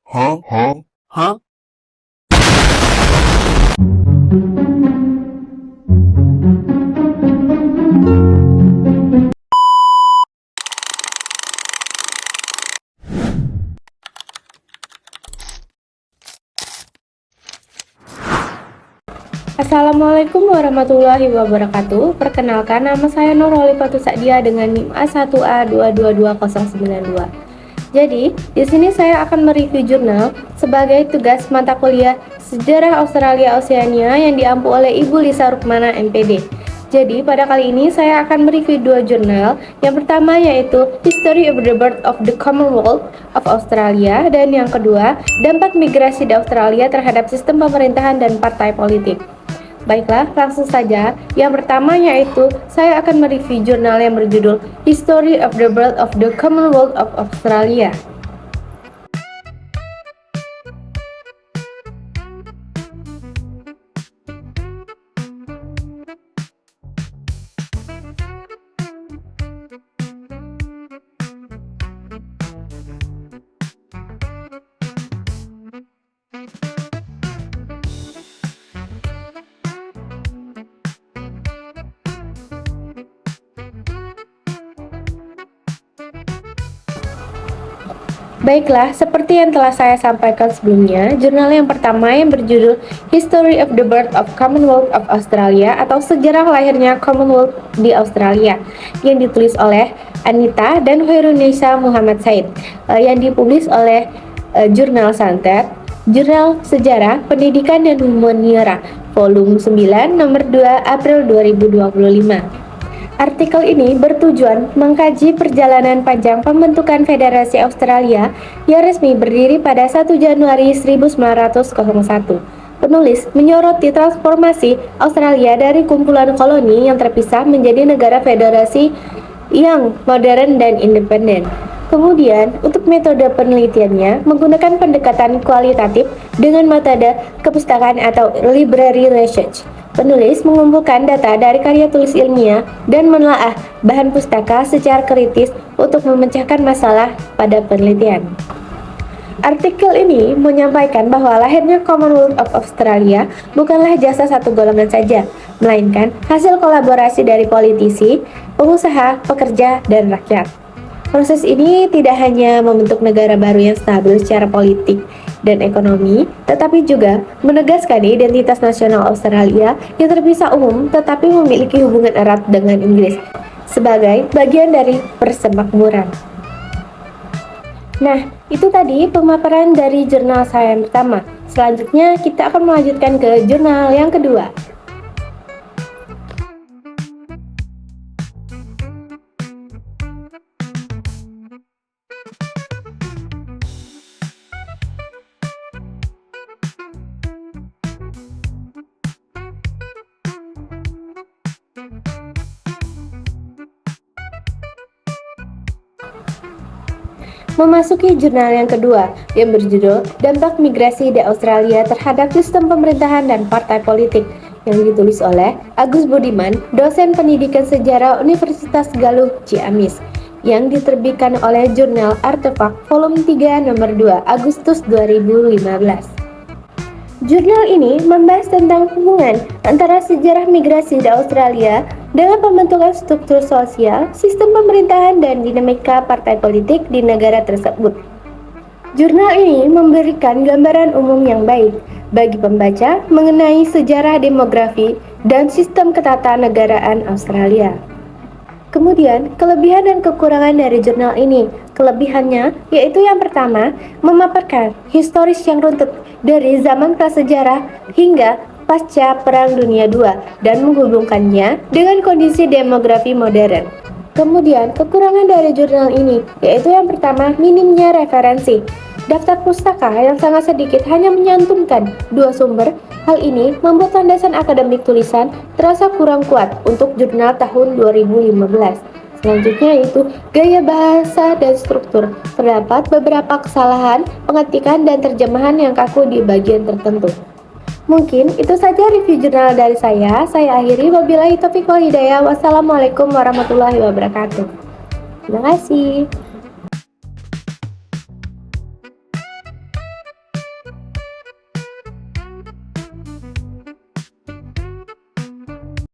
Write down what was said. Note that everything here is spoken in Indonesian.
Huh? Huh? Huh? Assalamualaikum warahmatullahi wabarakatuh. Perkenalkan, nama saya Nurholi Fatu Sa'dia dengan NIM A1A222092. Jadi, di sini saya akan mereview jurnal sebagai tugas mata kuliah Sejarah Australia Oceania yang diampu oleh Ibu Lisa Rukmana MPD. Jadi, pada kali ini saya akan mereview dua jurnal. Yang pertama yaitu History of the Birth of the Commonwealth of Australia, dan yang kedua, Dampak Migrasi di Australia terhadap Sistem Pemerintahan dan Partai Politik. Baiklah, langsung saja. Yang pertama yaitu saya akan mereview jurnal yang berjudul History of the Birth of the Commonwealth of Australia. Baiklah, seperti yang telah saya sampaikan sebelumnya, jurnal yang pertama yang berjudul History of the Birth of Commonwealth of Australia atau Sejarah Lahirnya Commonwealth di Australia yang ditulis oleh Anita dan Hoirunisa Muhammad Said, yang dipublis oleh Jurnal Santet, Jurnal Sejarah, Pendidikan dan Humaniora, volume 9, nomor 2, April 2025. Artikel ini bertujuan mengkaji perjalanan panjang pembentukan Federasi Australia yang resmi berdiri pada 1 Januari 1901. Penulis menyoroti transformasi Australia dari kumpulan koloni yang terpisah menjadi negara federasi yang modern dan independen. Kemudian, untuk metode penelitiannya menggunakan pendekatan kualitatif dengan metode kepustakaan atau library research. Penulis mengumpulkan data dari karya tulis ilmiah dan menelaah bahan pustaka secara kritis untuk memecahkan masalah pada penelitian. Artikel ini menyampaikan bahwa lahirnya Commonwealth of Australia bukanlah jasa satu golongan saja, melainkan hasil kolaborasi dari politisi, pengusaha, pekerja, dan rakyat. Proses ini tidak hanya membentuk negara baru yang stabil secara politik dan ekonomi, tetapi juga menegaskan identitas nasional Australia yang terpisah umum tetapi memiliki hubungan erat dengan Inggris sebagai bagian dari persemakmuran. Nah, itu tadi pemaparan dari jurnal saya yang pertama. Selanjutnya kita akan melanjutkan ke jurnal yang kedua. Memasuki jurnal yang kedua yang berjudul Dampak Migrasi di Australia terhadap Sistem Pemerintahan dan Partai Politik yang ditulis oleh Agus Budiman, dosen pendidikan sejarah Universitas Galuh Ciamis, yang diterbitkan oleh Jurnal Artefak volume 3 nomor 2 Agustus 2015. Jurnal ini membahas tentang hubungan antara sejarah migrasi di Australia dengan pembentukan struktur sosial, sistem pemerintahan, dan dinamika partai politik di negara tersebut. Jurnal ini memberikan gambaran umum yang baik bagi pembaca mengenai sejarah demografi dan sistem ketatanegaraan Australia. Kemudian, kelebihan dan kekurangan dari jurnal ini. Kelebihannya yaitu yang pertama, memaparkan historis yang runtut dari zaman prasejarah hingga pasca Perang Dunia II dan menghubungkannya dengan kondisi demografi modern. Kemudian, kekurangan dari jurnal ini yaitu yang pertama, minimnya referensi. Daftar pustaka yang sangat sedikit hanya menyantumkan 2 sumber. Hal ini membuat landasan akademik tulisan terasa kurang kuat untuk jurnal tahun 2015. Selanjutnya yaitu gaya bahasa dan struktur. Terdapat beberapa kesalahan pengetikan dan terjemahan yang kaku di bagian tertentu. Mungkin itu saja review jurnal dari saya. Saya akhiri, wabillahi taufiq wal hidayah. Wassalamualaikum warahmatullahi wabarakatuh. Terima kasih.